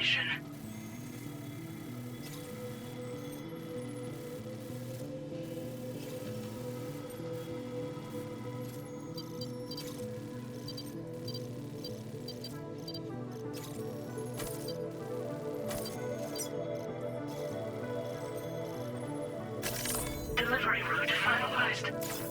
location. Delivery route finalized.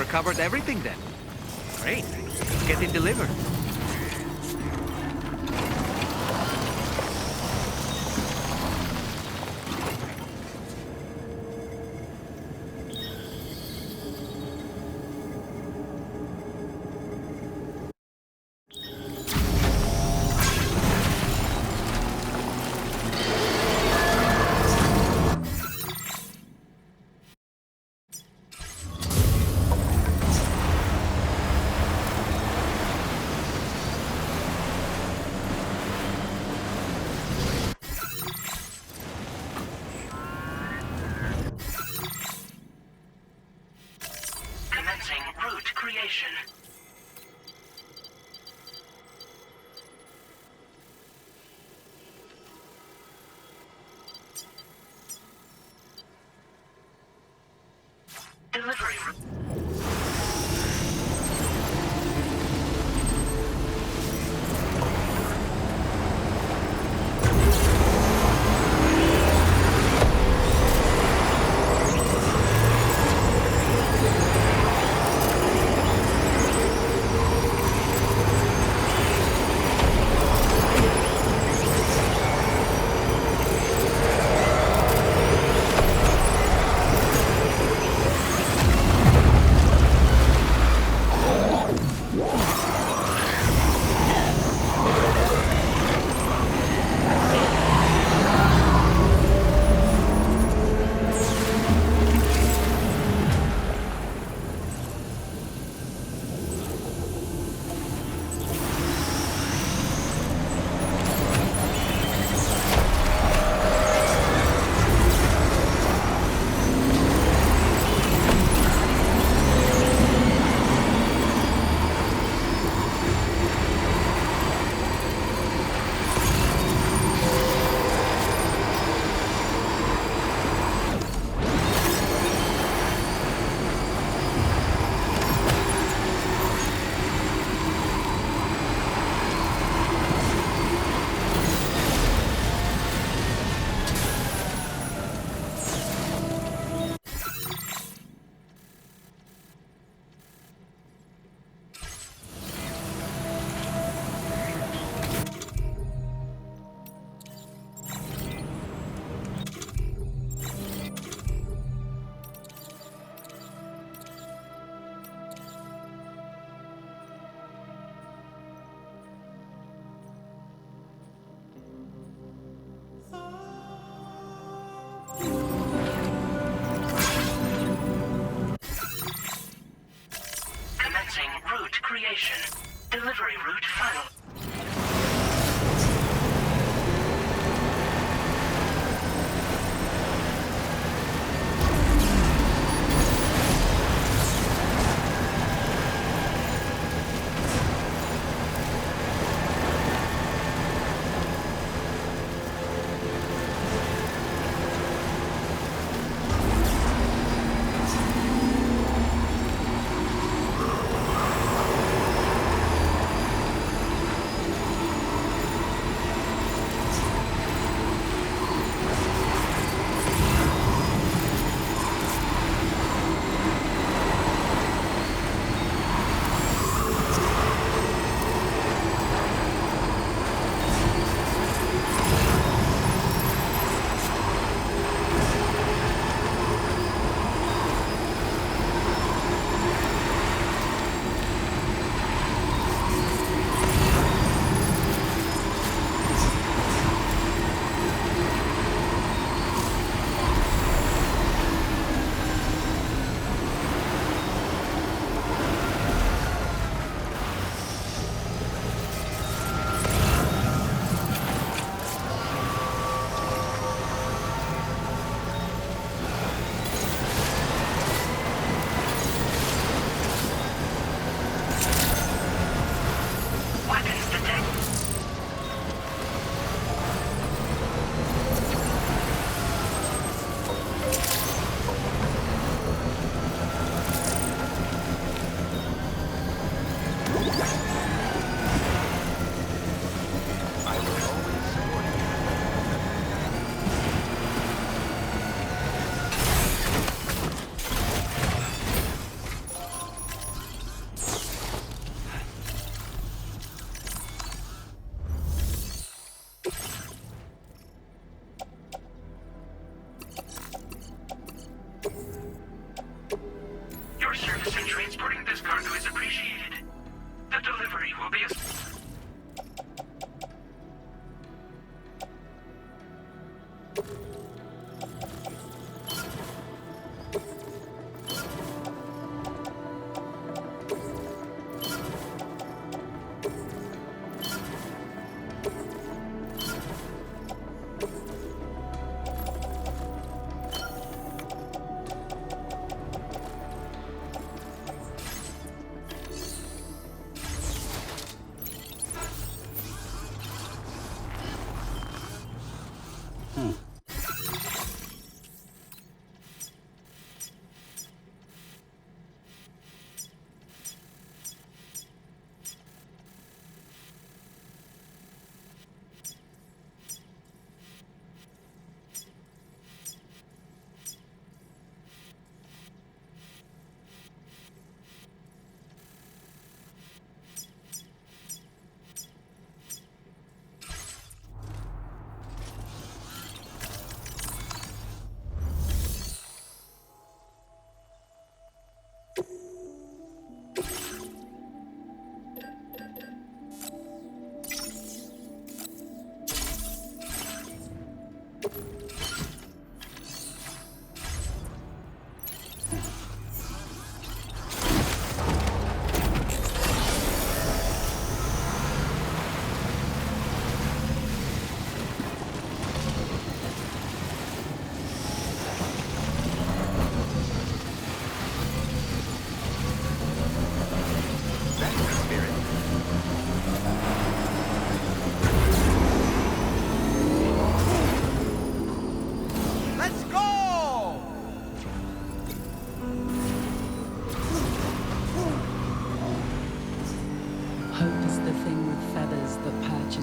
recovered everything then. Great. Get it delivered. Commencing route creation. Delivery.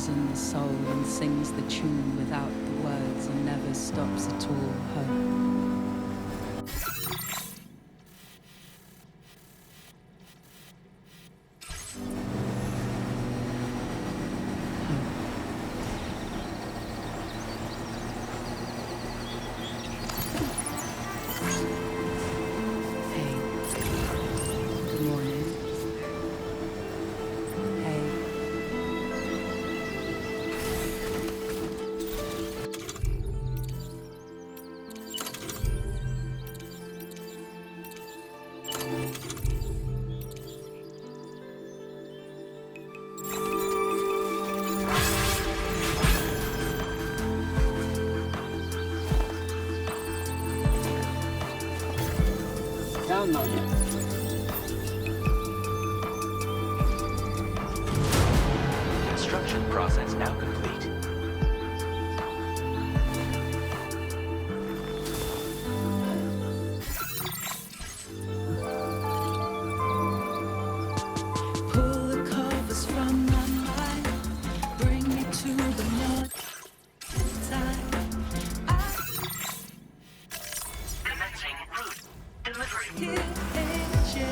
In the soul and sings the tune without the words and never stops at all. Hope. Down on it. Construction process now complete. Pull the covers from my mind, bring me to the morning time. Commencing route delivery. Get angel,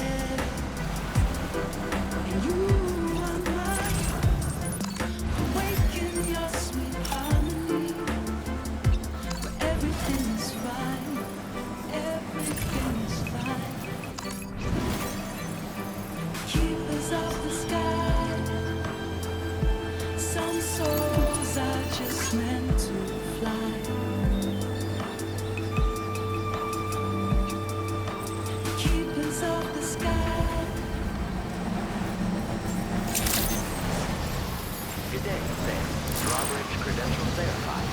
and you are mine. Awaken your sweet harmony, where everything is fine, everything is fine. Keepers of the sky, some souls are just meant to fly. Keepers of the sky. Good day, Sam. Drawbridge credentials verified.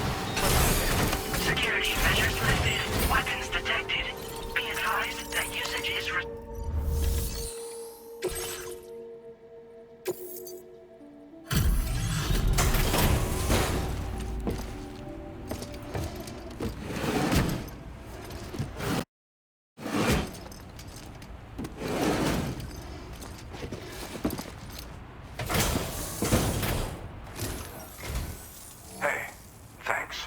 Security measures lifted. Weapons detected. Be advised that usage is Hey, thanks.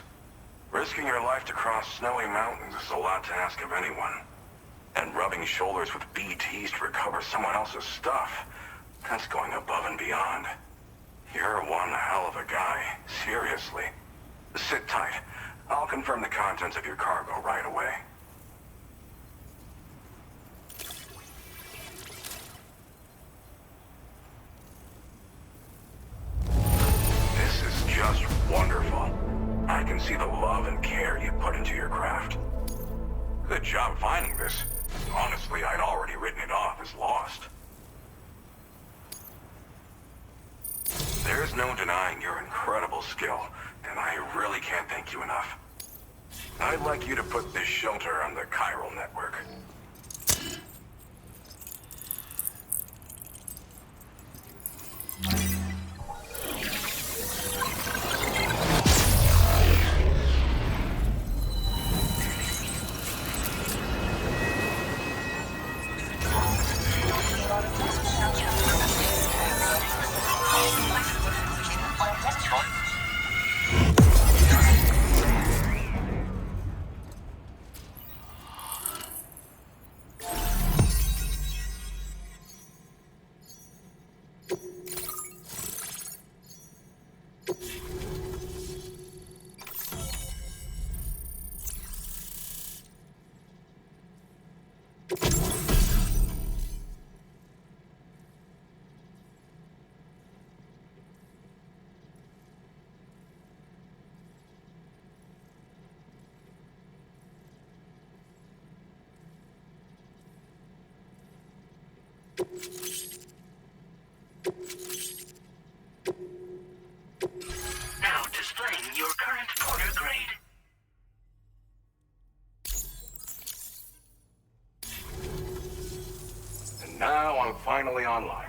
Risking your life to cross snowy mountains is a lot to ask of anyone. And rubbing shoulders with BTs to recover someone else's stuff, that's going above and beyond. You're one hell of a guy, seriously. Sit tight. I'll confirm the contents of your cargo right away. This is just wonderful. I I can see the love and care you put into your craft. Good job finding this. Honestly, I'd already written it off as lost. There's no denying your incredible skill, and I really can't thank you enough. I'd like you to put this shelter on the chiral network. Now displaying your current porter grade. And now I'm finally online.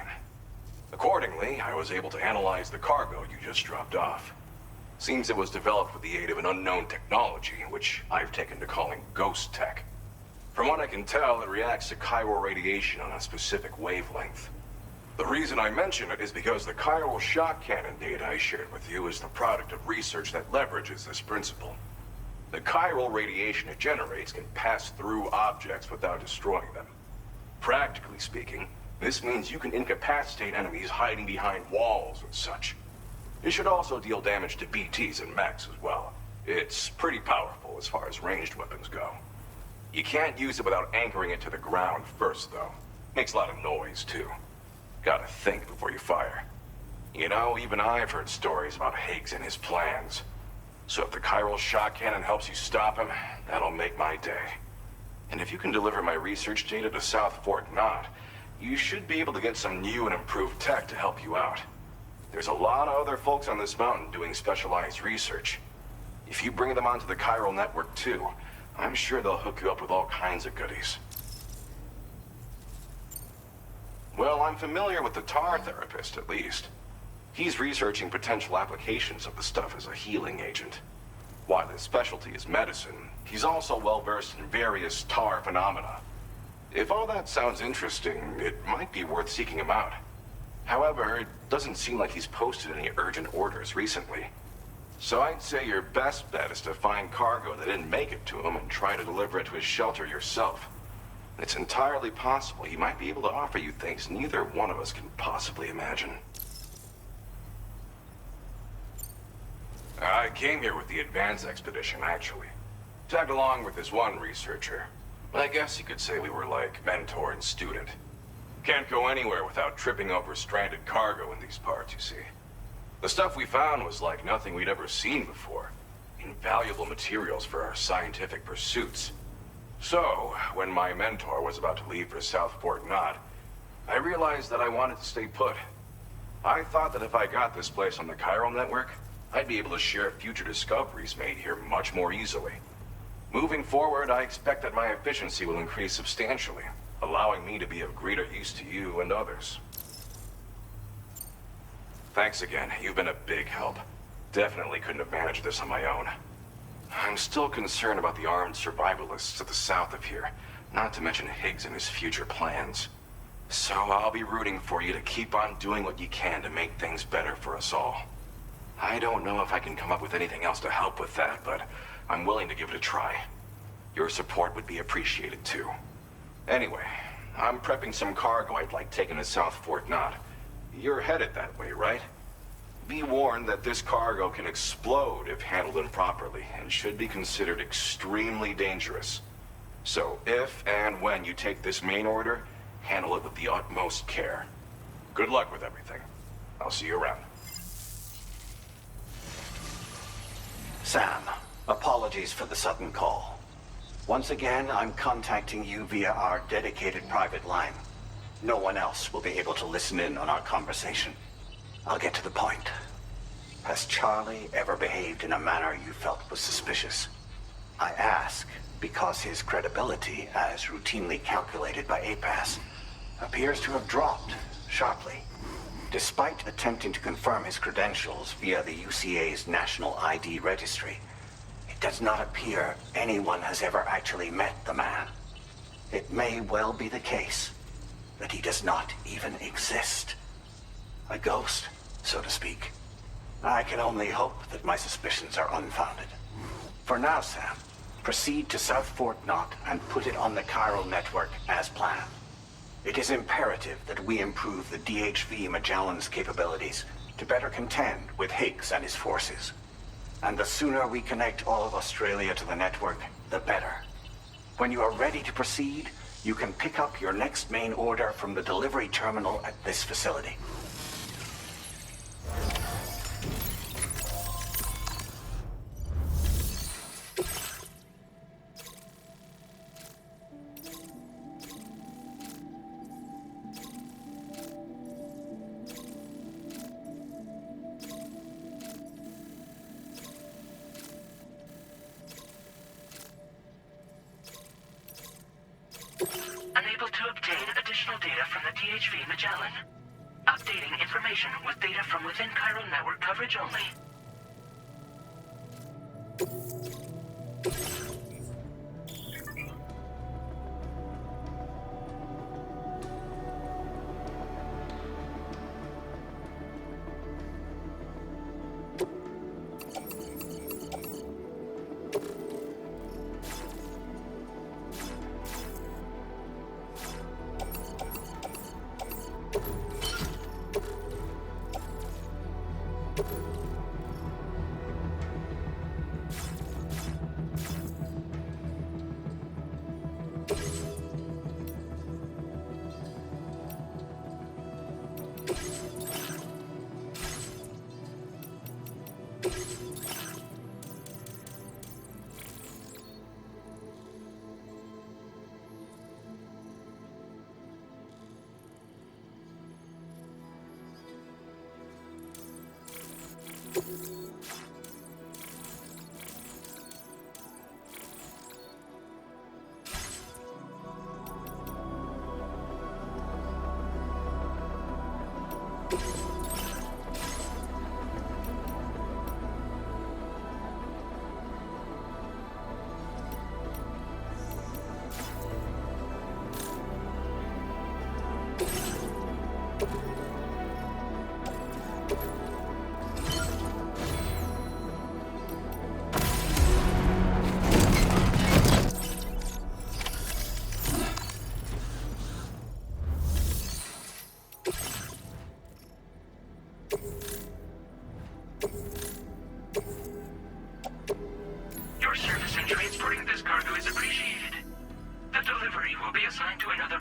Accordingly, I was able to analyze the cargo you just dropped off. Seems it was developed with the aid of an unknown technology, which I've taken to calling ghost tech. From what I can tell, it reacts to chiral radiation on a specific wavelength. The reason I mention it is because the chiral shock cannon data I shared with you is the product of research that leverages this principle. The chiral radiation it generates can pass through objects without destroying them. Practically speaking, this means you can incapacitate enemies hiding behind walls and such. It should also deal damage to BTs and mechs as well. It's pretty powerful as far as ranged weapons go. You can't use it without anchoring it to the ground first, though. Makes a lot of noise, too. Gotta think before you fire. You know, even I've heard stories about Higgs and his plans. So if the chiral shock cannon helps you stop him, that'll make my day. And if you can deliver my research data to South Fort Knot, you should be able to get some new and improved tech to help you out. There's a lot of other folks on this mountain doing specialized research. If you bring them onto the chiral network too, I'm sure they'll hook you up with all kinds of goodies. Well, I'm familiar with the tar therapist, at least. He's researching potential applications of the stuff as a healing agent. While his specialty is medicine, he's also well-versed in various tar phenomena. If all that sounds interesting, it might be worth seeking him out. However, it doesn't seem like he's posted any urgent orders recently. So I'd say your best bet is to find cargo that didn't make it to him and try to deliver it to his shelter yourself. It's entirely possible he might be able to offer you things neither one of us can possibly imagine. I came here with the advance expedition, actually. Tagged along with this one researcher. I guess you could say we were like mentor and student. Can't go anywhere without tripping over stranded cargo in these parts, you see. The stuff we found was like nothing we'd ever seen before. Invaluable materials for our scientific pursuits. So, when my mentor was about to leave for South Fort Knot, I realized that I wanted to stay put. I thought that if I got this place on the chiral network, I'd be able to share future discoveries made here much more easily. Moving forward, I expect that my efficiency will increase substantially, allowing me to be of greater use to you and others. Thanks again. You've been a big help. Definitely couldn't have managed this on my own. I'm still concerned about the armed survivalists to the south of here, not to mention Higgs and his future plans. So I'll be rooting for you to keep on doing what you can to make things better for us all. I don't know if I can come up with anything else to help with that, but I'm willing to give it a try. Your support would be appreciated too. Anyway, I'm prepping some cargo I'd like taken to South Fort Knot. You're headed that way, right? Be warned that this cargo can explode if handled improperly, and should be considered extremely dangerous. So if and when you take this main order, handle it with the utmost care. Good luck with everything. I'll see you around. Sam, apologies for the sudden call. Once again, I'm contacting you via our dedicated private line. No one else will be able to listen in on our conversation. I'll get to the point. Has Charlie ever behaved in a manner you felt was suspicious? I ask because his credibility, as routinely calculated by APAS, appears to have dropped sharply. Despite attempting to confirm his credentials via the UCA's National ID Registry, it does not appear anyone has ever actually met the man. It may well be the case that he does not even exist. A ghost, so to speak. I can only hope that my suspicions are unfounded. For now, Sam, proceed to South Fort Knott and put it on the Chiral network as planned. It is imperative that we improve the DHV Magellan's capabilities to better contend with Higgs and his forces. And the sooner we connect all of Australia to the network, the better. When you are ready to proceed, you can pick up your next main order from the delivery terminal at this facility. Unable to obtain additional data from the DHV Magellan. Updating information with data from within Chiral network coverage only. Your service in transporting this cargo is appreciated. The delivery will be assigned to another...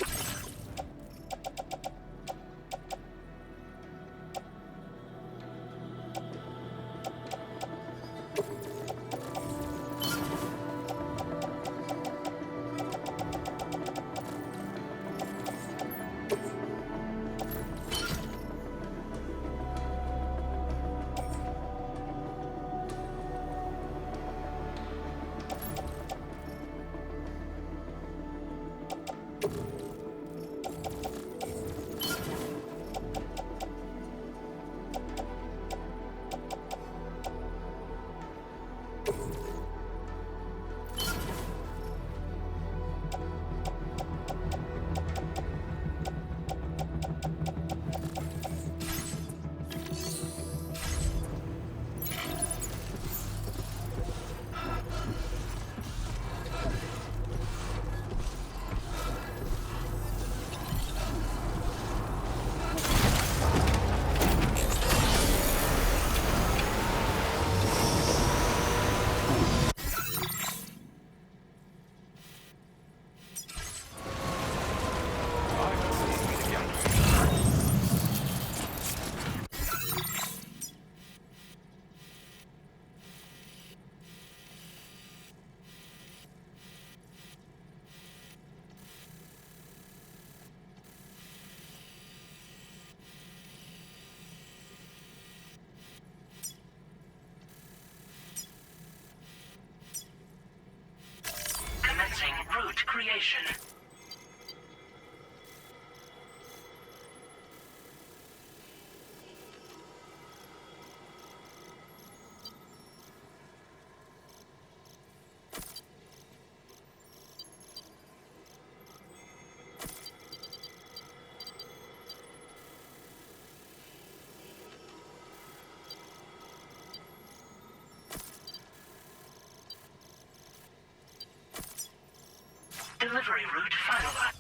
initiation. Delivery route finalized.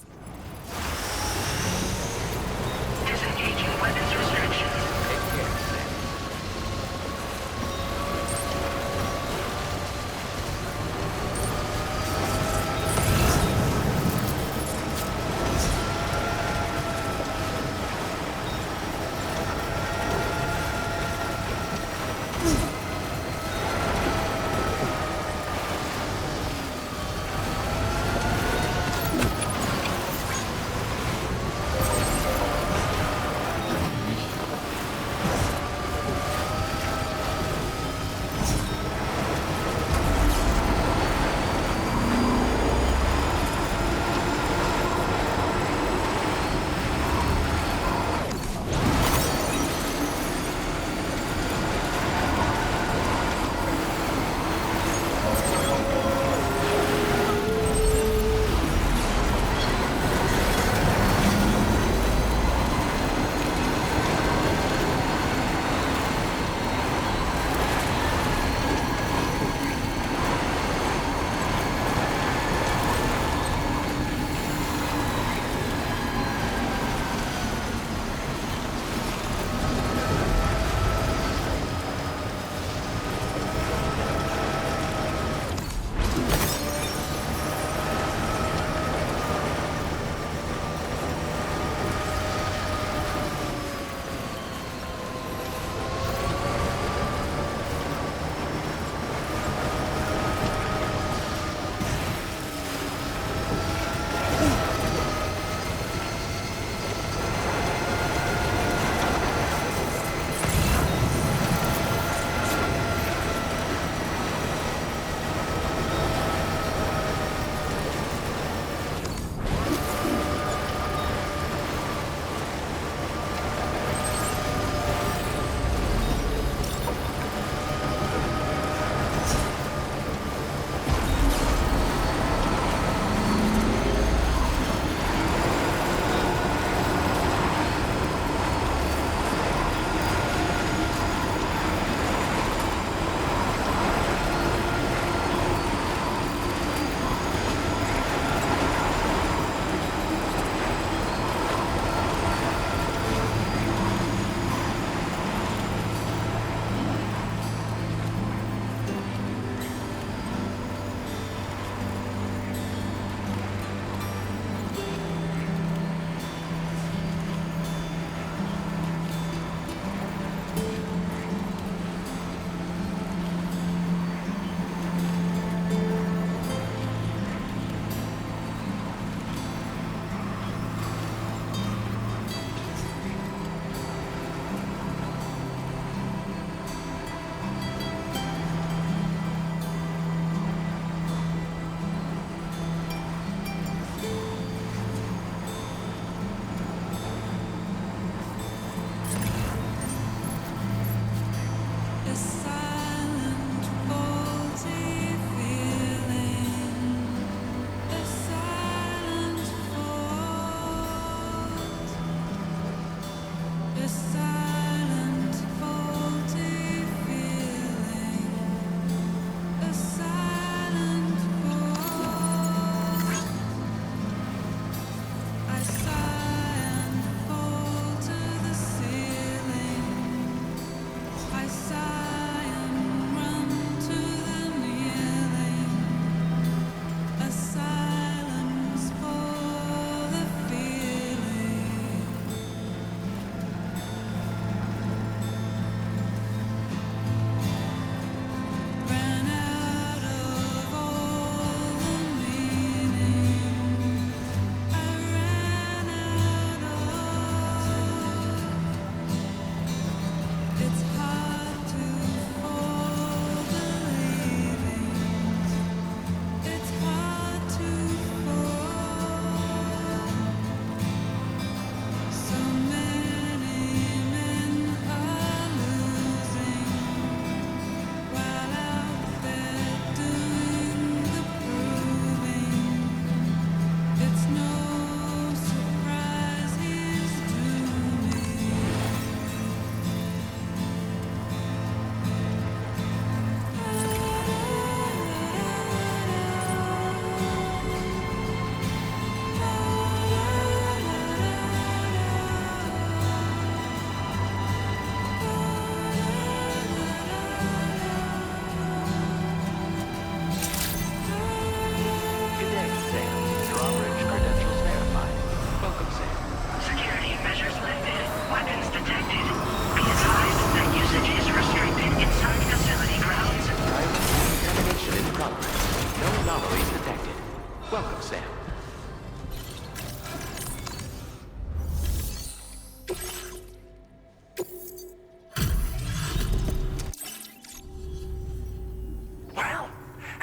Disengaging weapons restrictions. Take care, Sam.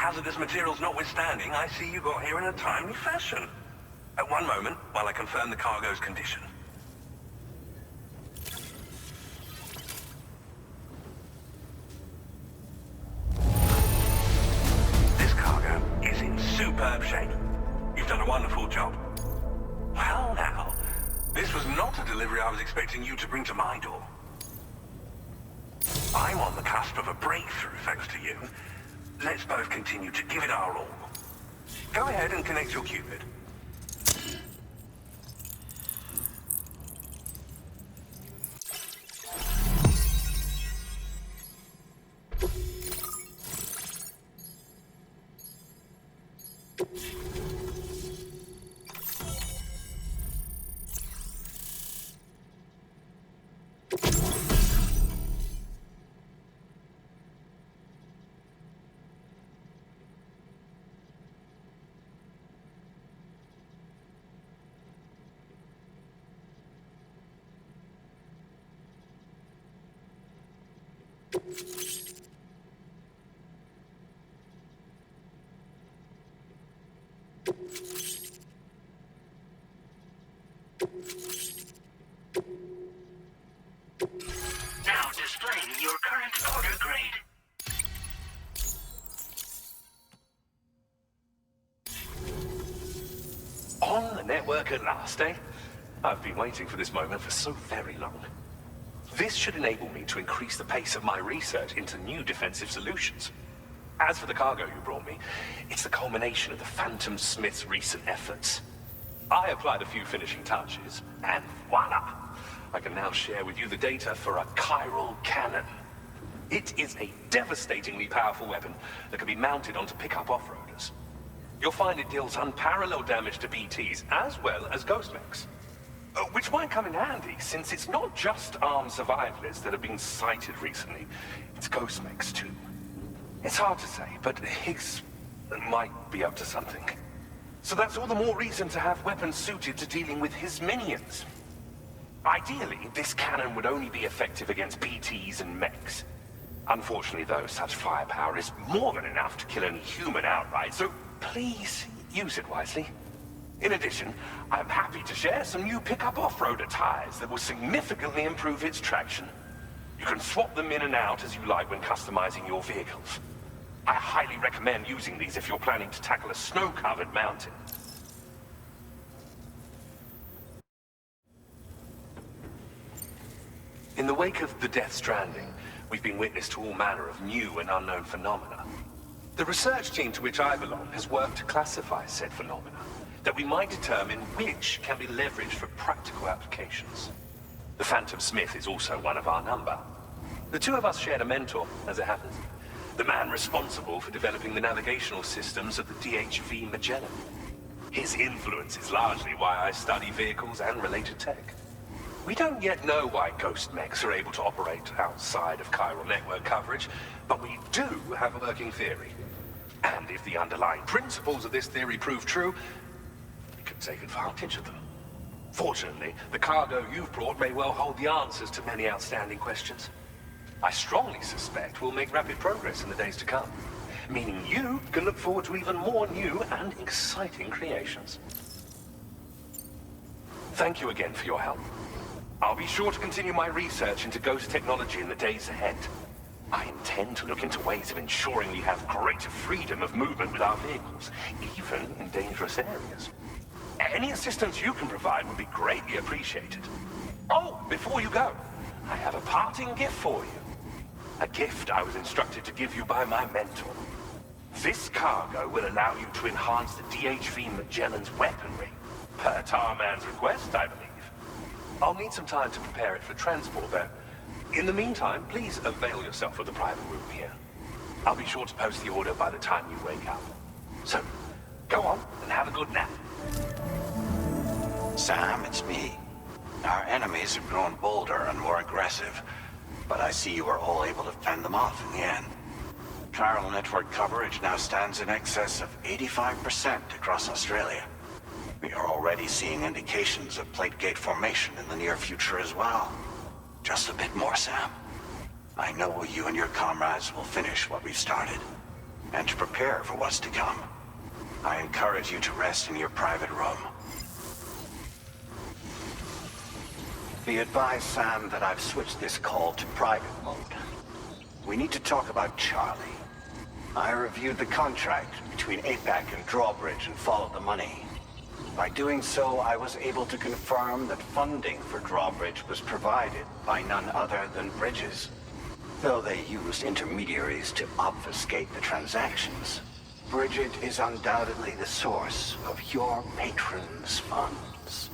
Hazardous materials notwithstanding, I see you got here in a timely fashion. At one moment, while I confirm the cargo's condition. This cargo is in superb shape. You've done a wonderful job. Well now, this was not a delivery I was expecting you to bring to my door. I'm on the cusp of a breakthrough thanks to you. Let's both continue to give it our all. Go ahead and connect your Cupid. Now displaying your current order grade. On the network at last, eh? I've been waiting for this moment for so very long. This should enable me to increase the pace of my research into new defensive solutions. As for the cargo you brought me, it's the culmination of the Phantom Smith's recent efforts. I applied a few finishing touches, and voila! I can now share with you the data for a chiral cannon. It is a devastatingly powerful weapon that can be mounted onto pickup off-roaders. You'll find it deals unparalleled damage to BTs as well as ghost mechs. Which might come in handy, since it's not just armed survivalists that have been sighted recently. It's ghost mechs too. It's hard to say, but Higgs might be up to something. So that's all the more reason to have weapons suited to dealing with his minions. Ideally, this cannon would only be effective against BTs and mechs. Unfortunately, though, such firepower is more than enough to kill any human outright, so please use it wisely. In addition, I'm happy to share some new pickup off-roader tires that will significantly improve its traction. You can swap them in and out as you like when customizing your vehicles. I highly recommend using these if you're planning to tackle a snow-covered mountain. In the wake of the Death Stranding, we've been witness to all manner of new and unknown phenomena. The research team to which I belong has worked to classify said phenomena, that we might determine which can be leveraged for practical applications. The Phantom Smith is also one of our number. The two of us shared a mentor, as it happens. The man responsible for developing the navigational systems of the DHV Magellan. His influence is largely why I study vehicles and related tech. We don't yet know why ghost mechs are able to operate outside of chiral network coverage, but we do have a working theory. And if the underlying principles of this theory prove true, we can take advantage of them. Fortunately, the cargo you've brought may well hold the answers to many outstanding questions. I strongly suspect we'll make rapid progress in the days to come, meaning you can look forward to even more new and exciting creations. Thank you again for your help. I'll be sure to continue my research into ghost technology in the days ahead. I intend to look into ways of ensuring we have greater freedom of movement with our vehicles, even in dangerous areas. Any assistance you can provide would be greatly appreciated. Oh, before you go, I have a parting gift for you. A gift I was instructed to give you by my mentor. This cargo will allow you to enhance the DHV Magellan's weaponry, per Tarman's request, I believe. I'll need some time to prepare it for transport, though. In the meantime, please avail yourself of the private room here. I'll be sure to post the order by the time you wake up. So, go on and have a good nap. Sam, it's me. Our enemies have grown bolder and more aggressive, but I see you were all able to fend them off in the end. Chiral network coverage now stands in excess of 85% across Australia. We are already seeing indications of plate gate formation in the near future as well. Just a bit more, Sam. I know you and your comrades will finish what we've started. and to prepare for what's to come. I encourage you to rest in your private room. Be advised, Sam, that I've switched this call to private mode. We need to talk about Charlie. I reviewed the contract between APAC and Drawbridge and followed the money. By doing so, I was able to confirm that funding for Drawbridge was provided by none other than Bridges. Though they used intermediaries to obfuscate the transactions, Bridget is undoubtedly the source of your patrons' funds.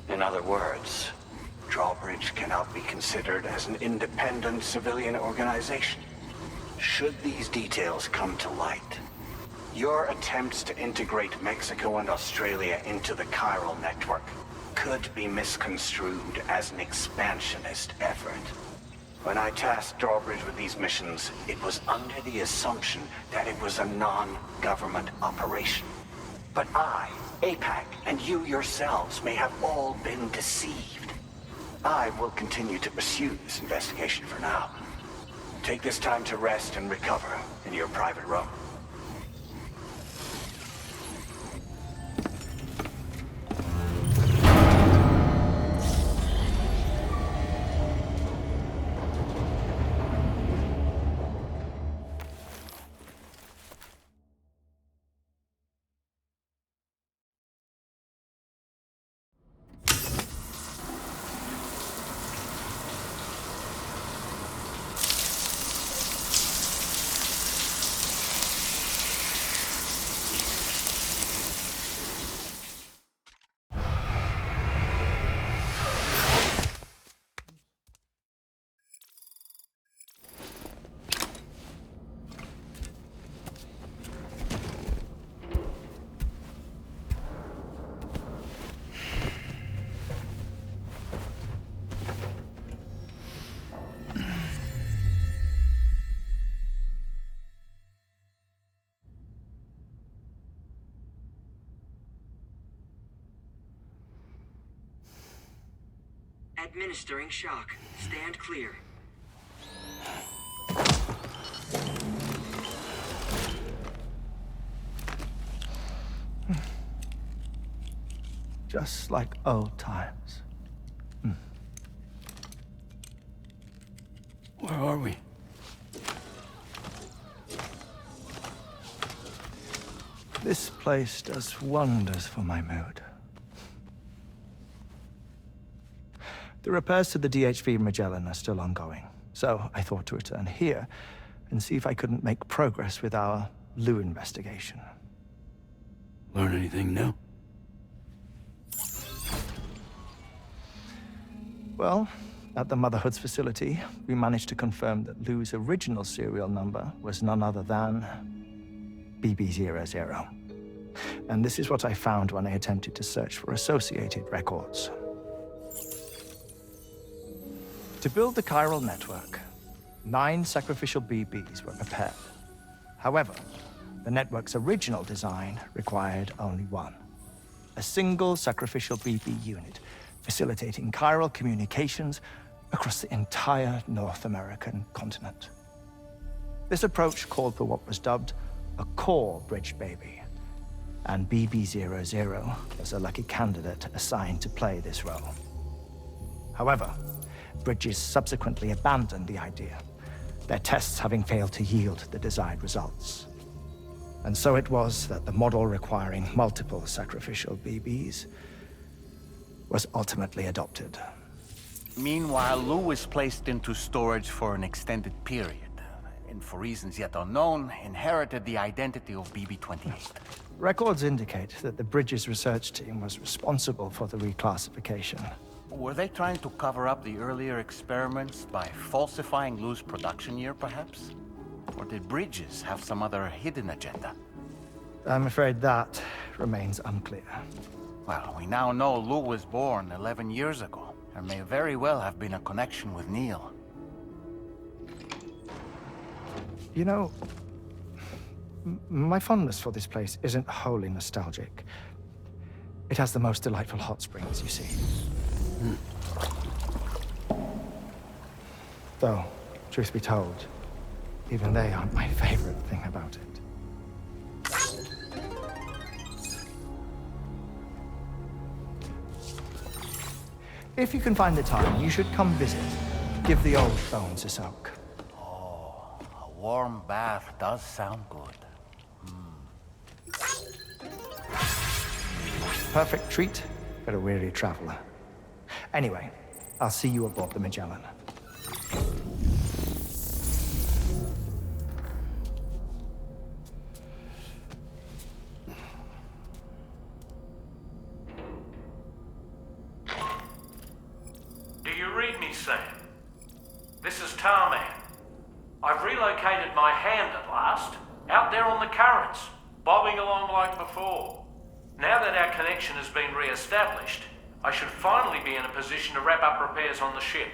In other words, Drawbridge cannot be considered as an independent civilian organization. Should these details come to light, your attempts to integrate Mexico and Australia into the chiral network could be misconstrued as an expansionist effort. When I tasked Drawbridge with these missions, it was under the assumption that it was a non-government operation. But I, APAC, and you yourselves may have all been deceived. I will continue to pursue this investigation for now. Take this time to rest and recover in your private room. Administering shock. Stand clear. Just like old times. Where are we? This place does wonders for my mood. The repairs to the DHV Magellan are still ongoing, so I thought to return here and see if I couldn't make progress with our Lou investigation. Learn anything new? Well, at the Motherhood's facility, we managed to confirm that Lou's original serial number was none other than BB00. And this is what I found when I attempted to search for associated records. To build the chiral network, 9 sacrificial BBs were prepared. However, the network's original design required only 1. A single sacrificial BB unit facilitating chiral communications across the entire North American continent. This approach called for what was dubbed a core bridge baby, and BB00 was a lucky candidate assigned to play this role. However, Bridges subsequently abandoned the idea, their tests having failed to yield the desired results. And so it was that the model requiring multiple sacrificial BBs was ultimately adopted. Meanwhile, Lou was placed into storage for an extended period, and for reasons yet unknown, inherited the identity of BB-28. Records indicate that the Bridges research team was responsible for the reclassification. Were they trying to cover up the earlier experiments by falsifying Lou's production year, perhaps? Or did Bridges have some other hidden agenda? I'm afraid that remains unclear. Well, we now know Lou was born 11 years ago. There may very well have been a connection with Neil. You know, my fondness for this place isn't wholly nostalgic. It has the most delightful hot springs, you see. Though, truth be told, even they aren't my favorite thing about it. If you can find the time, you should come visit. Give the old bones a soak. Oh, a warm bath does sound good. Perfect treat for a weary traveler. Anyway, I'll see you aboard the Magellan. Do you read me, Sam? This is Tarman. I've relocated my hand at last, out there on the currents, bobbing along like before. Now that our connection has been re-established, I should finally be in a position to wrap up repairs on the ship.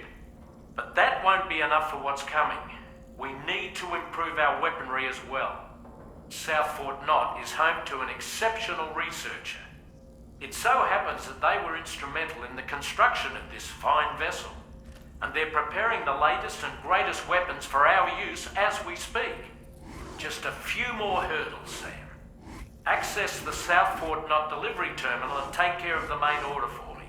But that won't be enough for what's coming. We need to improve our weaponry as well. South Fort Knot is home to an exceptional researcher. It so happens that they were instrumental in the construction of this fine vessel, and they're preparing the latest and greatest weapons for our use as we speak. Just a few more hurdles, Sam. Access the South Fort Knot delivery terminal and take care of the main order for me.